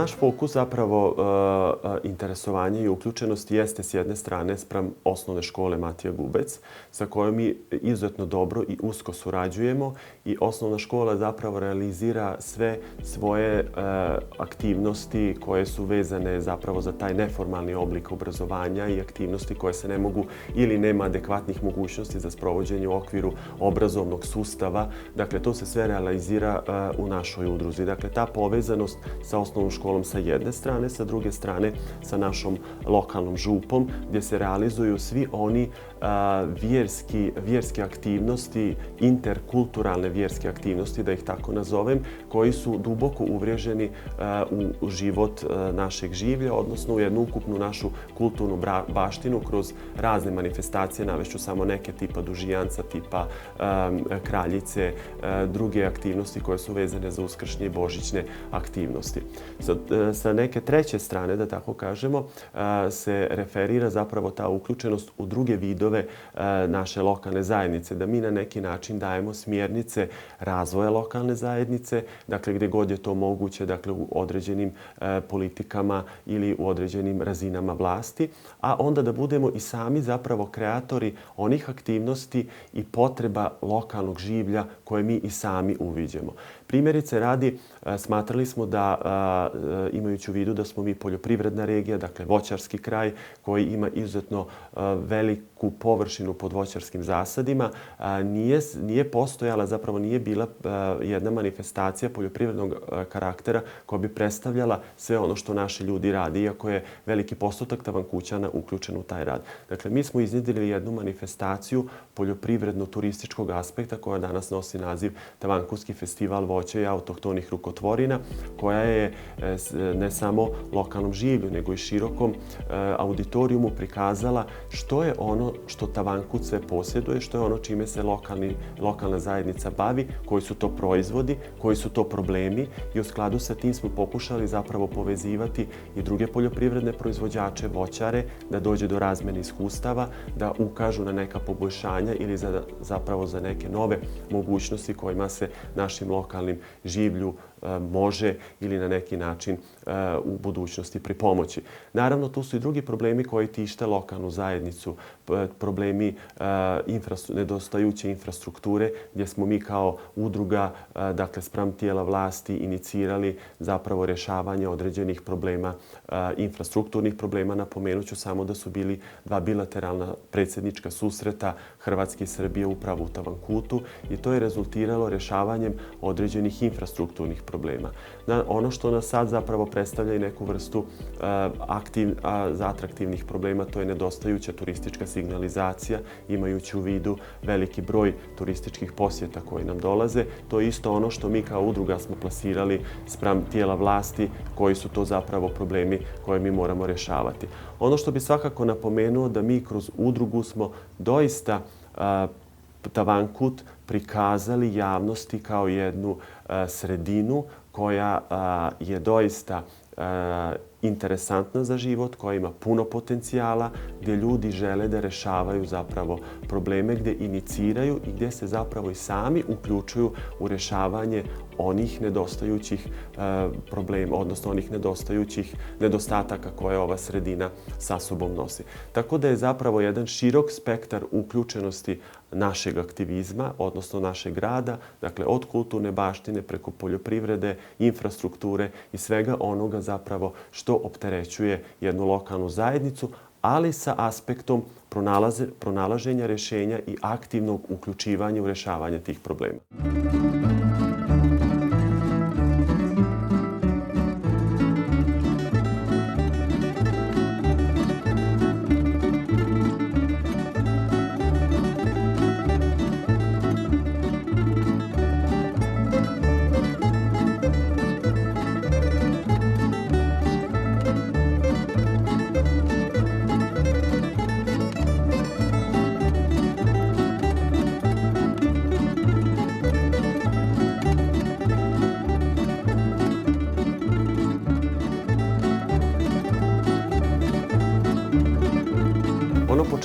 Naš fokus zapravo interesovanje i uključenost jeste s jedne strane spram osnovne škole Matija Gubec, sa kojom mi izuzetno dobro i usko surađujemo i osnovna škola zapravo realizira sve svoje aktivnosti koje su vezane zapravo za taj neformalni oblik obrazovanja i aktivnosti koje se ne mogu ili nema adekvatnih mogućnosti za sprovođenje u okviru obrazovnog sustava. Dakle, to se sve realizira u našoj udruzi. Dakle, ta povezanost sa osnovnom školom sa jedne strane, sa druge strane sa našom lokalnom župom, gdje se realizuju svi oni vjerske aktivnosti, interkulturalne vjerske aktivnosti, da ih tako nazovem, koji su duboko uvriježeni u život našeg življa, odnosno u jednu ukupnu našu kulturnu baštinu kroz razne manifestacije. Navešću samo neke tipa dužijanca, tipa kraljice, druge aktivnosti koje su vezane za uskršnje i božićne aktivnosti. Sa neke treće strane, da tako kažemo, se referira zapravo ta uključenost u druge vidove naše lokalne zajednice, da mi na neki način dajemo smjernice razvoja lokalne zajednice, dakle gdje god je to moguće, dakle u određenim politikama ili u određenim razinama vlasti, a onda da budemo i sami zapravo kreatori onih aktivnosti i potreba lokalnog življa koje mi i sami uviđemo. Primjerice radi, smatrali smo da, imajući u vidu da smo mi poljoprivredna regija, dakle voćarski kraj koji ima izuzetno veliku površinu pod voćarskim zasadima, nije postojala, zapravo nije bila jedna manifestacija poljoprivrednog karaktera koja bi predstavljala sve ono što naši ljudi radi, iako je veliki postotak Tavankućana uključen u taj rad. Dakle, mi smo iznjedrili jednu manifestaciju poljoprivredno-turističkog aspekta koja danas nosi naziv Tavankuski festival voća i autohtonih rukotvorina, koja je ne samo lokalnom življu, nego i širokom auditorijumu prikazala što je ono što Tavankuć sve posjeduje, što je ono čime se lokalna zajednica bavi, koji su to proizvodi, koji su to problemi, i u skladu sa tim smo pokušali zapravo povezivati i druge poljoprivredne proizvođače, voćare, da dođe do razmjene iskustava, da ukažu na neka poboljšanja ili zapravo za neke nove mogućnosti kojima se našim lokalnim življu može ili na neki način u budućnosti pripomoći. Naravno, tu su i drugi problemi koji tište lokalnu zajednicu, problemi nedostajuće infrastrukture, gdje smo mi kao udruga, dakle spram tijela vlasti, inicirali zapravo rješavanje određenih problema, infrastrukturnih problema. Napomenut ću samo da su bili 2 bilateralna predsjednička susreta Hrvatske i Srbije upravo u Tavankutu i to je rezultiralo rješavanjem određenih infrastrukturnih problema. Ono što nas sad zapravo predstavlja i neku vrstu atraktivnih problema, to je nedostajuća turistička signalizacija, imajući u vidu veliki broj turističkih posjeta koji nam dolaze. To je isto ono što mi kao udruga smo plasirali spram tijela vlasti, koji su to zapravo problemi koje mi moramo rješavati. Ono što bi svakako napomenuo da mi kroz udrugu smo doista Tavankut prikazali javnosti kao jednu sredinu koja je doista interesantna za život, koja ima puno potencijala, gdje ljudi žele da rješavaju zapravo probleme, gdje iniciraju i gdje se zapravo i sami uključuju u rješavanje onih nedostajućih problema, odnosno onih nedostataka koje ova sredina sa sobom nosi. Tako da je zapravo jedan širok spektar uključenosti našeg aktivizma, odnosno našeg rada, dakle od kulturne baštine preko poljoprivrede, infrastrukture i svega onoga zapravo što opterećuje jednu lokalnu zajednicu, ali sa aspektom pronalaženja rješenja i aktivnog uključivanja u rješavanje tih problema.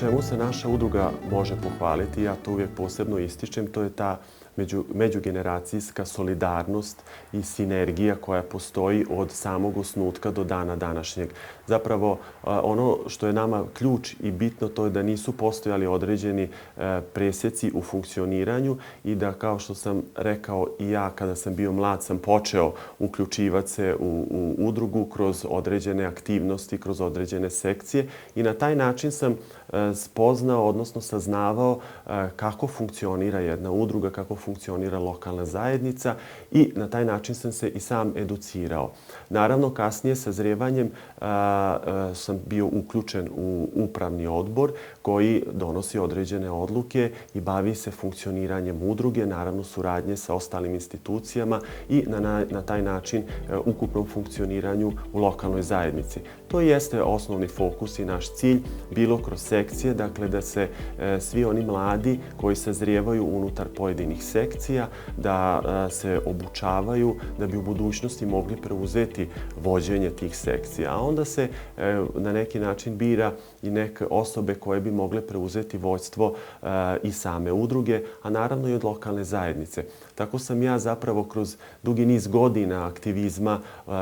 čemu se naša udruga može pohvaliti, ja to uvijek posebno ističem, to je ta međugeneracijska solidarnost i sinergija koja postoji od samog osnutka do dana današnjeg. Zapravo, ono što je nama ključ i bitno, to je da nisu postojali određeni presjeci u funkcioniranju i da, kao što sam rekao i ja kada sam bio mlad, sam počeo uključivati se u udrugu kroz određene aktivnosti, kroz određene sekcije i na taj način sam spoznao, odnosno saznavao kako funkcionira jedna udruga, kako funkcionira lokalna zajednica i na taj način sam se i sam educirao. Naravno, kasnije sazrijevanjem sam bio uključen u upravni odbor koji donosi određene odluke i bavi se funkcioniranjem udruge, naravno suradnje sa ostalim institucijama i na taj način ukupnom funkcioniranju u lokalnoj zajednici. To jeste osnovni fokus i naš cilj, bilo kroz sekcije, dakle da se svi oni mladi koji sazrijevaju unutar pojedinih sekcija, da se obučavaju, da bi u budućnosti mogli preuzeti vođenje tih sekcija. A onda se na neki način bira i neke osobe koje bi mogle preuzeti vođstvo i same udruge, a naravno i od lokalne zajednice. Tako sam ja zapravo kroz dugi niz godina aktivizma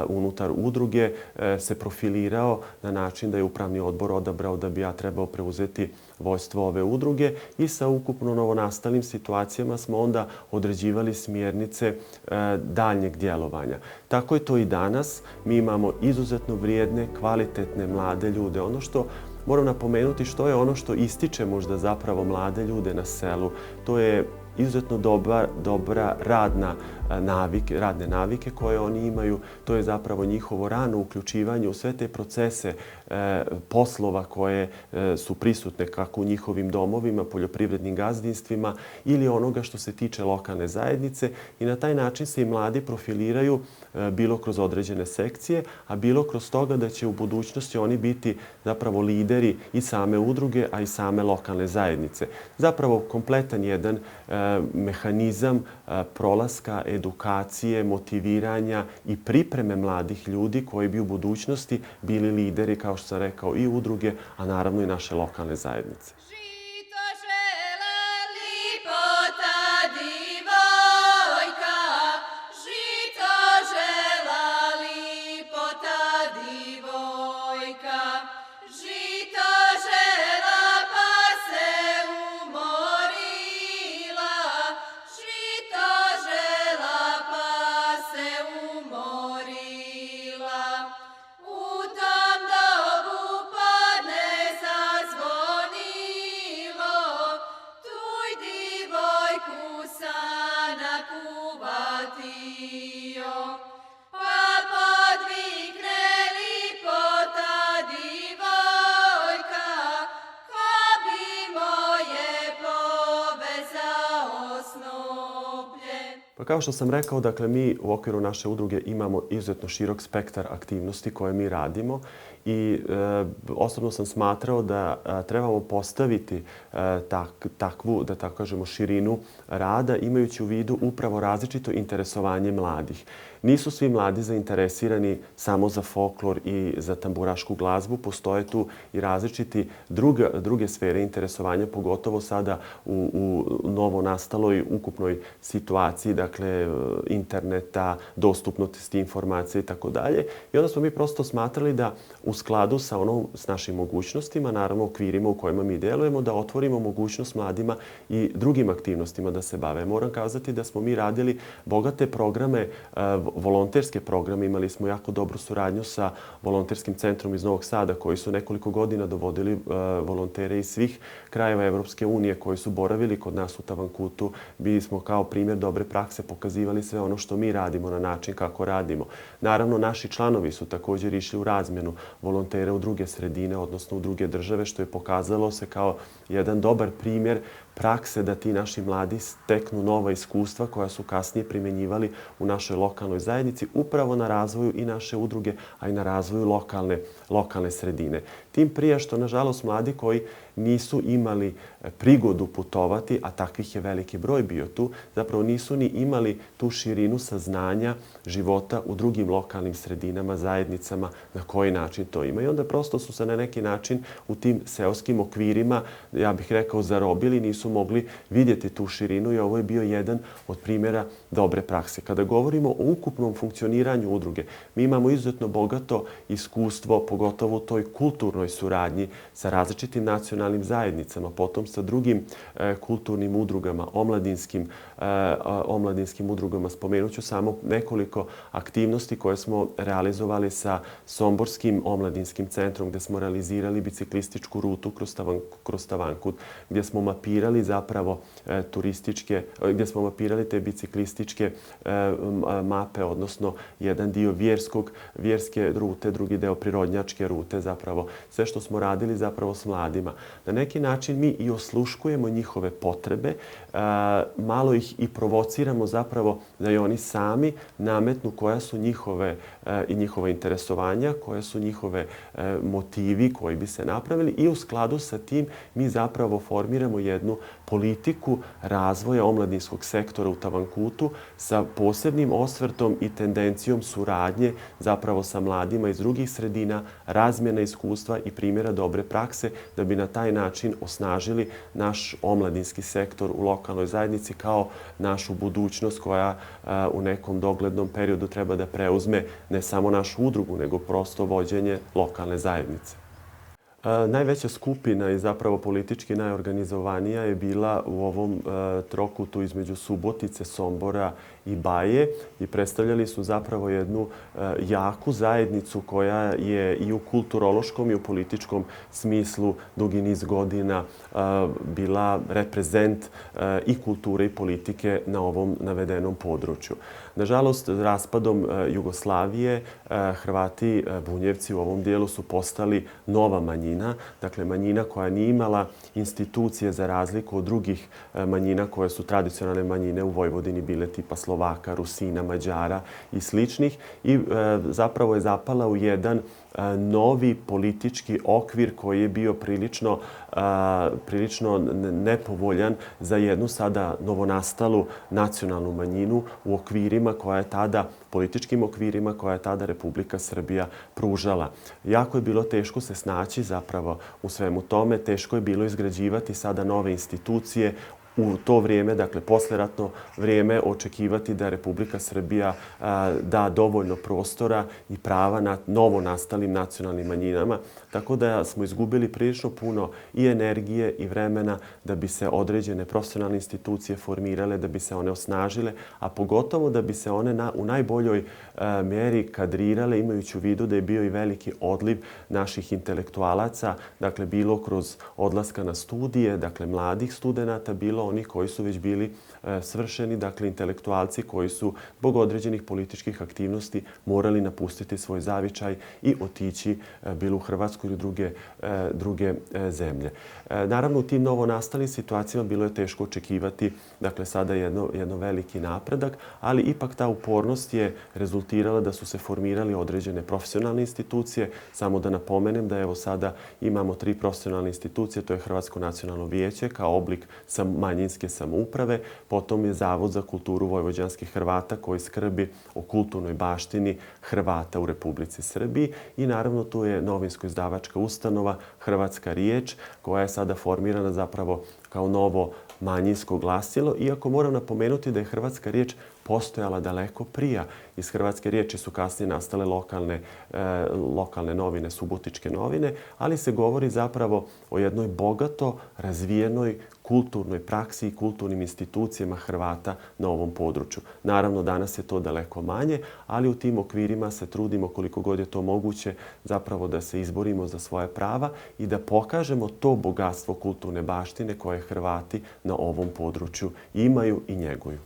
unutar udruge se profilirao na način da je upravni odbor odabrao da bi ja trebao preuzeti vođstvo ove udruge i sa ukupno novonastalim situacijama smo onda određivali smjernice daljnjeg djelovanja. Tako je to i danas. Mi imamo izuzetno vrijedne, kvalitetne mlade ljude. Ono što moram napomenuti, što je ono što ističe možda zapravo mlade ljude na selu, to je izuzetno dobra radne navike koje oni imaju. To je zapravo njihovo rano uključivanje u sve te procese poslova koje su prisutne kako u njihovim domovima, poljoprivrednim gazdinstvima ili onoga što se tiče lokalne zajednice i na taj način se i mladi profiliraju bilo kroz određene sekcije, a bilo kroz toga da će u budućnosti oni biti zapravo lideri i same udruge, a i same lokalne zajednice. Zapravo kompletan jedan mehanizam prolaska, edukacije, motiviranja i pripreme mladih ljudi koji bi u budućnosti bili lideri, kao što sam rekao, i udruge, a naravno i naše lokalne zajednice. Pa kao što sam rekao, dakle, mi u okviru naše udruge imamo izuzetno širok spektar aktivnosti koje mi radimo i osobno sam smatrao da trebamo postaviti takvu, da tako kažemo, širinu rada imajući u vidu upravo različito interesovanje mladih. Nisu svi mladi zainteresirani samo za folklor i za tamburašku glazbu. Postoje tu i različiti druge sfere interesovanja, pogotovo sada u novonastaloj ukupnoj situaciji, dakle interneta, dostupnosti informacije i tako dalje. I onda smo mi prosto smatrali da u skladu s našim mogućnostima, naravno okvirima u kojima mi djelujemo, da otvorimo mogućnost mladima i drugim aktivnostima da se bave. Moram kazati da smo mi radili bogate programe, volonterske programe. Imali smo jako dobru suradnju sa volonterskim centrom iz Novog Sada koji su nekoliko godina dovodili volontere iz svih krajeva Evropske unije koji su boravili kod nas u Tavankutu. Bili smo kao primjer dobre prakse, pokazivali sve ono što mi radimo na način kako radimo. Naravno, naši članovi su također išli u razmjenu volontera u druge sredine, odnosno u druge države, što je pokazalo se kao jedan dobar primjer prakse da ti naši mladi steknu nova iskustva koja su kasnije primjenjivali u našoj lokalnoj zajednici, upravo na razvoju i naše udruge, a i na razvoju lokalne sredine. Tim prije što, nažalost, mladi koji nisu imali prigodu putovati, a takvih je veliki broj bio tu, zapravo nisu ni imali tu širinu saznanja života u drugim lokalnim sredinama, zajednicama, na koji način to ima. I onda prosto su se na neki način u tim seoskim okvirima, ja bih rekao, zarobili, nisu mogli vidjeti tu širinu i ovo je bio jedan od primjera dobre prakse. Kada govorimo o ukupnom funkcioniranju udruge, mi imamo izuzetno bogato iskustvo, pogotovo u toj kulturnoj suradnji sa različitim nacionalnim zajednicama, potom sa drugim kulturnim udrugama, omladinskim udrugama. Spomenut ću samo nekoliko aktivnosti koje smo realizovali sa Somborskim omladinskim centrom, gdje smo realizirali biciklističku rutu kroz Tavankut, gdje smo mapirali zapravo gdje smo mapirali te biciklističke mape, odnosno jedan dio vjerske rute, drugi deo prirodnjačke rute, zapravo sve što smo radili zapravo s mladima. Na neki način mi i osluškujemo njihove potrebe, malo ih i provociramo zapravo da i oni sami nametnu koja su njihova interesovanja, koje su njihove motivi koji bi se napravili i u skladu sa tim mi zapravo formiramo jednu politiku razvoja omladinskog sektora u Tavankutu sa posebnim osvrtom i tendencijom suradnje zapravo sa mladima iz drugih sredina, razmjena iskustva i primjera dobre prakse da bi na taj način osnažili naš omladinski sektor u lokalnoj zajednici kao našu budućnost koja u nekom doglednom periodu treba da preuzme ne samo našu udrugu, nego prosto vođenje lokalne zajednice. Najveća skupina i zapravo politički najorganizovanija je bila u ovom trokutu između Subotice, Sombora i Baje i predstavljali su zapravo jednu jaku zajednicu koja je i u kulturološkom i u političkom smislu dugi niz godina bila reprezent i kulture i politike na ovom navedenom području. Nažalost, raspadom Jugoslavije Hrvati Bunjevci u ovom dijelu su postali nova manjina, dakle manjina koja nije imala institucije za razliku od drugih manjina koje su tradicionalne manjine u Vojvodini bile tipa Slovaka, Rusina, Mađara i sličnih i zapravo je zapala u jedan novi politički okvir koji je bio prilično nepovoljan za jednu sada novonastalu nacionalnu manjinu u okvirima koja je tada, političkim okvirima koja je tada Republika Srbija pružala. Jako je bilo teško se snaći zapravo u svemu tome, teško je bilo izgrađivati sada nove institucije, u to vrijeme, dakle posleratno vrijeme, očekivati da Republika Srbija da dovoljno prostora i prava na novo nastalim nacionalnim manjinama. Tako da smo izgubili prilično puno i energije i vremena da bi se određene profesionalne institucije formirale, da bi se one osnažile, a pogotovo da bi se one u najboljoj mjeri kadrirale, imajući u vidu da je bio i veliki odliv naših intelektualaca, dakle bilo kroz odlaska na studije, dakle mladih studenata, bilo onih koji su već bili svršeni, dakle intelektualci koji su zbog određenih političkih aktivnosti morali napustiti svoj zavičaj i otići bilo u Hrvatsku ili druge zemlje. Naravno, u tim novonastalim situacijama bilo je teško očekivati, dakle sada jedno veliki napredak, ali ipak ta upornost je rezultirala da su se formirali određene profesionalne institucije. Samo da napomenem da evo sada imamo 3 profesionalne institucije, to je Hrvatsko nacionalno vijeće kao oblik manjinske samouprave, potom je Zavod za kulturu vojvođanskih Hrvata koji skrbi o kulturnoj baštini Hrvata u Republici Srbiji i naravno tu je novinsko-izdavačka ustanova Hrvatska riječ koja je sada formirana zapravo kao novo manjinsko glasilo, iako moram napomenuti da je Hrvatska riječ postojala daleko prije. Iz Hrvatske riječi su kasnije nastale lokalne novine, subotičke novine, ali se govori zapravo o jednoj bogato razvijenoj kulturnoj praksi i kulturnim institucijama Hrvata na ovom području. Naravno, danas je to daleko manje, ali u tim okvirima se trudimo koliko god je to moguće zapravo da se izborimo za svoje prava i da pokažemo to bogatstvo kulturne baštine koje Hrvati na ovom području imaju i njeguju.